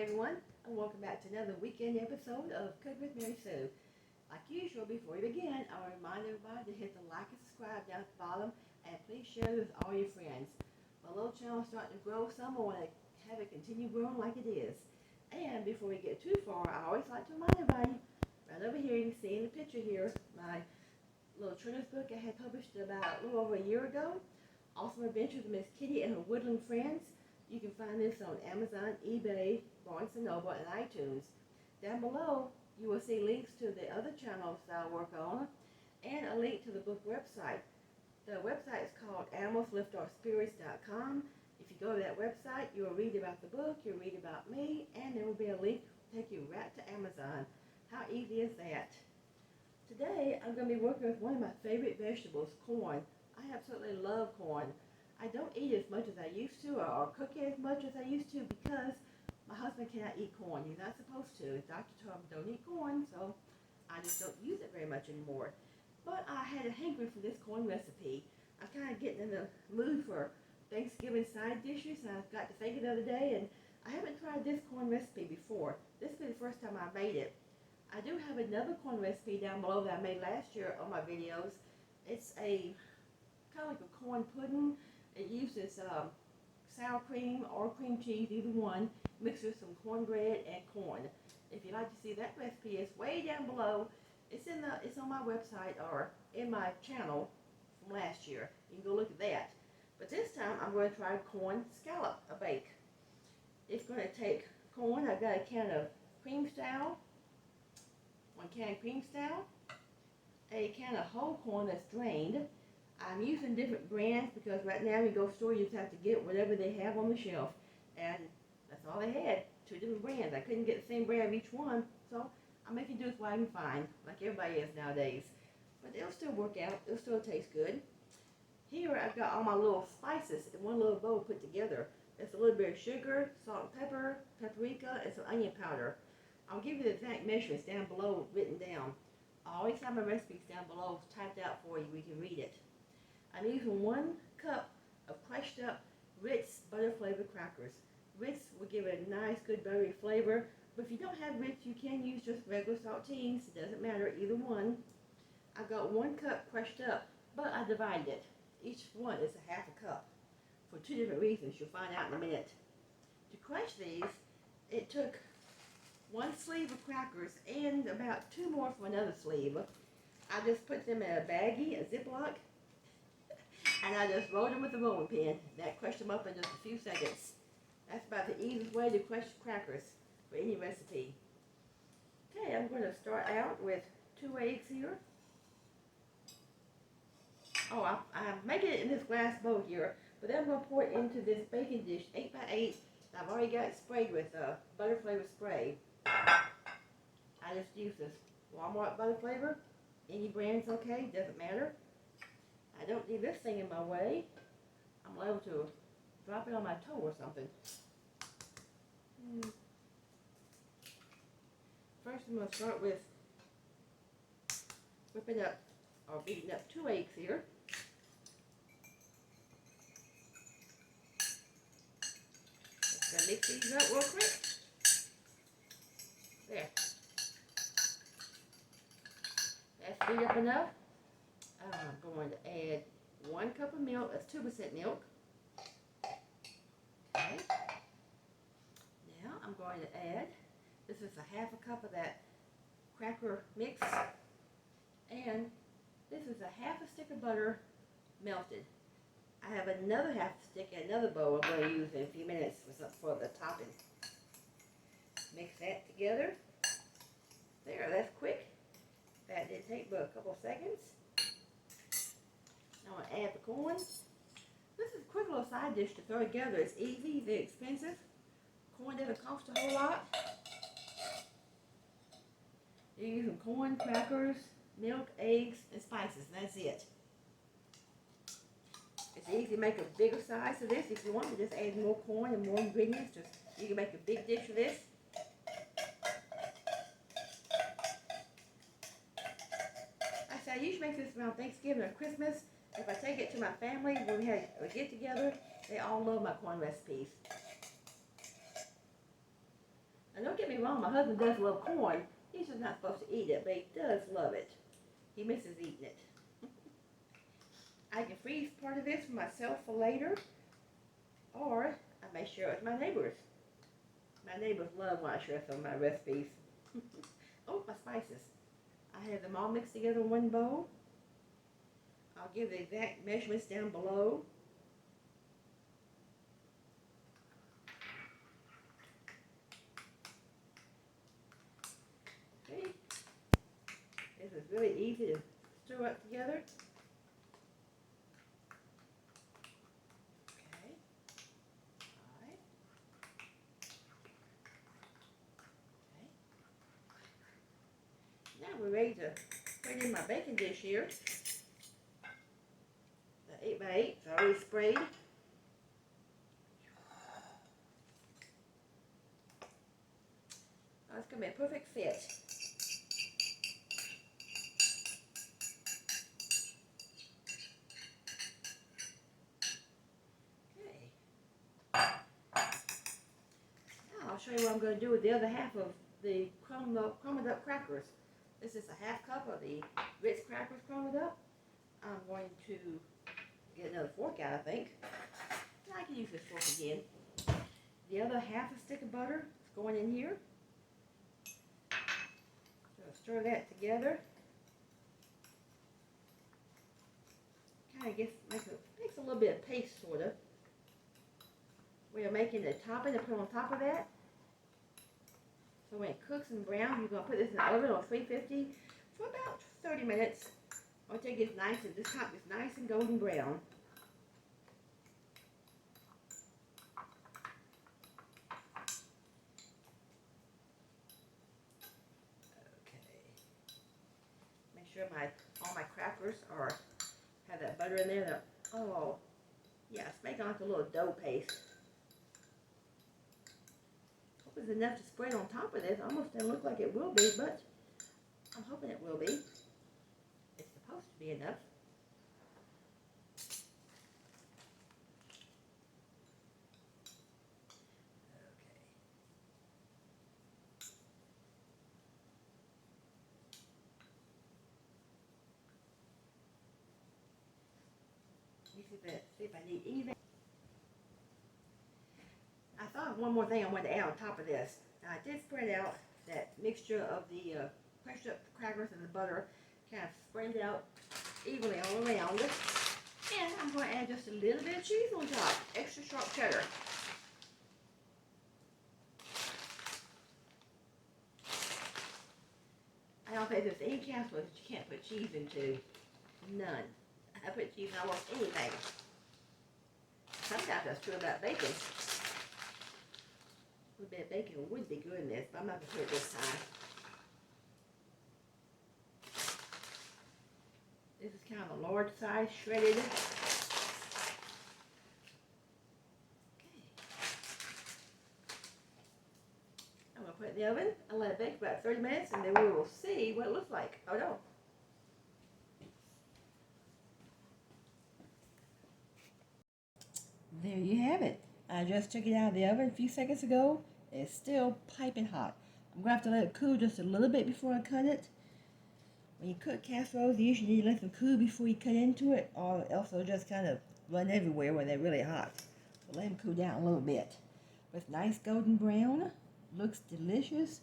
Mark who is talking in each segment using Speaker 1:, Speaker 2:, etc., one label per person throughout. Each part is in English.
Speaker 1: everyone, and welcome back to another weekend episode of Cook with Mary Sue. Like usual, before we begin, I will remind everybody to hit the like and subscribe down at the bottom, and please share this with all your friends. My little channel is starting to grow some. I want to have it continue growing like it is. And before we get too far, I always like to remind everybody, right over here, you can see in the picture here, my little children's book I had published about a little over a year ago. Awesome Adventures of Miss Kitty and Her Woodland Friends. You can find this on Amazon, eBay, Barnes & Noble, and iTunes. Down below, you will see links to the other channels that I work on, and a link to the book website. The website is called animalsliftourspirits.com. If you go to that website, you will read about the book, you'll read about me, and there will be a link to take you right to Amazon. How easy is that? Today, I'm going to be working with one of my favorite vegetables, corn. I absolutely love corn. I don't eat as much as I used to, or cook it as much as I used to, because my husband cannot eat corn. He's not supposed to. The doctor told him don't eat corn, so I just don't use it very much anymore. But I had a hankering for this corn recipe. I'm kind of getting in the mood for Thanksgiving side dishes, and I got to thinking the other day, and I haven't tried this corn recipe before. This will be the first time I made it. I do have another corn recipe down below that I made last year on my videos. It's a kind of like a corn pudding. It uses sour cream or cream cheese, either one, mixed with some cornbread and corn. If you'd like to see that recipe, it's way down below. It's on my website or in my channel from last year. You can go look at that. But this time I'm going to try corn scallop, a bake. It's going to take corn. I've got a can of cream style, 1 can of cream style, a can of whole corn that's drained. I'm using different brands because right now you go store, you just have to get whatever they have on the shelf. And that's all they had, 2 different brands. I couldn't get the same brand of each one, so I'm making do with what I can find, like everybody is nowadays. But it'll still work out. It'll still taste good. Here I've got all my little spices in one little bowl put together. It's a little bit of sugar, salt and pepper, paprika, and some onion powder. I'll give you the exact measurements down below written down. I always have my recipes down below typed out for you. We can read it. I'm using 1 cup of crushed up RITZ butter flavored crackers. RITZ will give it a nice, good buttery flavor. But if you don't have RITZ, you can use just regular saltines. It doesn't matter, either one. I've got 1 cup crushed up, but I divided it. Each one is a half a cup for 2 different reasons. You'll find out in a minute. To crush these, it took 1 sleeve of crackers and about 2 more from another sleeve. I just put them in a baggie, a Ziploc, and I just rolled them with a rolling pin. That crushed them up in just a few seconds. That's about the easiest way to crush crackers for any recipe. Okay, I'm going to start out with 2 eggs here. Oh, I'm making it in this glass bowl here, but then I'm going to pour it into this baking dish, 8x8. I've already got it sprayed with butter flavor spray. I just use this Walmart butter flavor. Any brand's okay, doesn't matter. I don't need this thing in my way. I'm liable to drop it on my toe or something. First I'm going to start with whipping up or beating up 2 eggs here. Just going to mix these up real quick. There. That's beat up enough. I'm going to add 1 cup of milk. That's 2% milk. Okay. Now I'm going to add, this is a half a cup of that cracker mix, and this is a half a stick of butter melted. I have another half a stick in another bowl I'm going to use in a few minutes for the topping. Mix that together. There, that's quick. That didn't take but a couple seconds. Now I'm going to add the corn. This is a quick little side dish to throw together. It's easy, they're expensive. Corn doesn't cost a whole lot. You're using corn, crackers, milk, eggs, and spices, and that's it. It's easy to make a bigger size of this. If you want to just add more corn and more ingredients, you can make a big dish of this. I usually make this around Thanksgiving or Christmas. If I take it to my family when we have a get together, they all love my corn recipes. Now don't get me wrong, my husband does love corn. He's just not supposed to eat it, but he does love it. He misses eating it. I can freeze part of this for myself for later, or I may share it with my neighbors. My neighbors love when I share some of my recipes. Oh, my spices. I have them all mixed together in one bowl. I'll give the exact measurements down below. Okay. This is really easy to stir up together. Okay. All right. Okay. Now we're ready to put in my baking dish here. The 8x8 is already sprayed. Oh, it's going to be a perfect fit. Okay. Now I'll show you what I'm going to do with the other half of the crumbled up crackers. This is a half cup of the Ritz crackers crumbled up. I'm going to get another fork out, I think. I can use this fork again. The other half a stick of butter is going in here. So stir that together. Kind of makes a little bit of paste, sort of. We are making the topping to put on top of that. So when it cooks and browns, you're going to put this in the oven on 350 for about 30 minutes. Until it gets nice and this top is nice and golden brown. Okay. Make sure all my crackers have that butter in there. Oh, yeah, it's making like a little dough paste. Hope it's enough to spread on top of this. Almost doesn't look like it will be, but I'm hoping it will be. It's supposed to be enough. See if I need anything. I thought of one more thing I wanted to add on top of this. Now, I did spread out that mixture of the crushed up crackers and the butter, kind of spread it out evenly all around. And I'm going to add just a little bit of cheese on top, extra sharp cheddar. I don't think there's any casserole that you can't put cheese into. None. I put cheese in almost anything. Sometimes that's true about bacon. A little bit of bacon would be good in this, but I'm not going to put it this time. This is kind of a large size, shredded. Okay. I'm going to put it in the oven and let it bake for about 30 minutes, and then we will see what it looks like. Oh no. There you have it. I just took it out of the oven a few seconds ago. It's still piping hot. I'm going to have to let it cool just a little bit before I cut it. When you cook casseroles, you usually need to let them cool before you cut into it, or else they'll just kind of run everywhere when they're really hot. So let them cool down a little bit. But it's nice golden brown, looks delicious,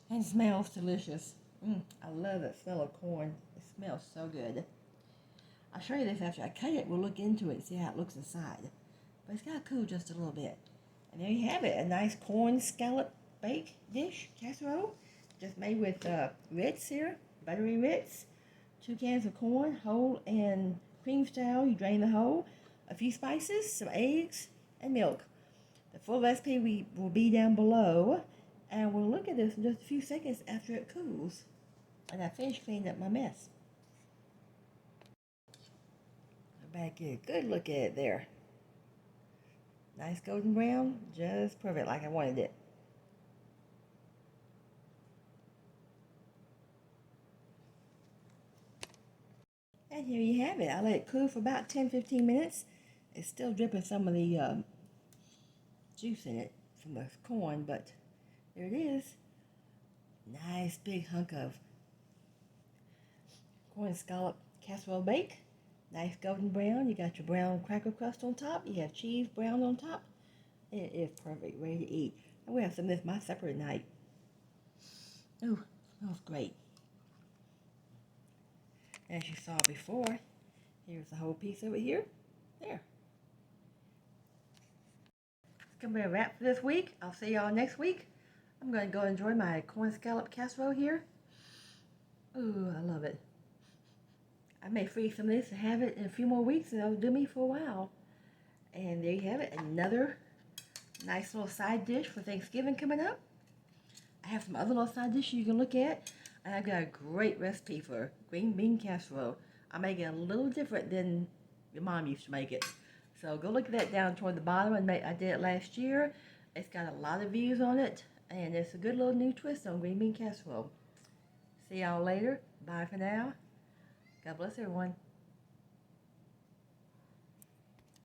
Speaker 1: and smells delicious. I love the smell of corn. It smells so good. I'll show you this after I cut it. We'll look into it and see how it looks inside. But it's got to cool just a little bit. And there you have it, a nice corn scallop bake dish, casserole, just made with RITZ here, buttery RITZ, 2 cans of corn, whole and cream style. You drain the whole, a few spices, some eggs, and milk. The full recipe will be down below, and we'll look at this in just a few seconds after it cools. And I finished cleaning up my mess. Back get a good look at it there. Nice golden brown, just perfect like I wanted it. And here you have it. I let it cool for about 10-15 minutes. It's still dripping some of the juice in it from the corn, but There it is. Nice big hunk of corn scallop casserole bake. Nice golden brown. You got your brown cracker crust on top. You have cheese brown on top. It is perfect, ready to eat. I'm going to have some of this my supper tonight. Ooh, smells great. As you saw before, here's the whole piece over here. There. It's going to be a wrap for this week. I'll see y'all next week. I'm going to go enjoy my corn scallop casserole here. Ooh, I love it. I may freeze some of this and have it in a few more weeks, and it'll do me for a while. And there you have it, another nice little side dish for Thanksgiving coming up. I have some other little side dishes you can look at. And I've got a great recipe for green bean casserole. I make it a little different than your mom used to make it. So go look at that down toward the bottom. I did it last year. It's got a lot of views on it. And it's a good little new twist on green bean casserole. See y'all later. Bye for now. God bless everyone.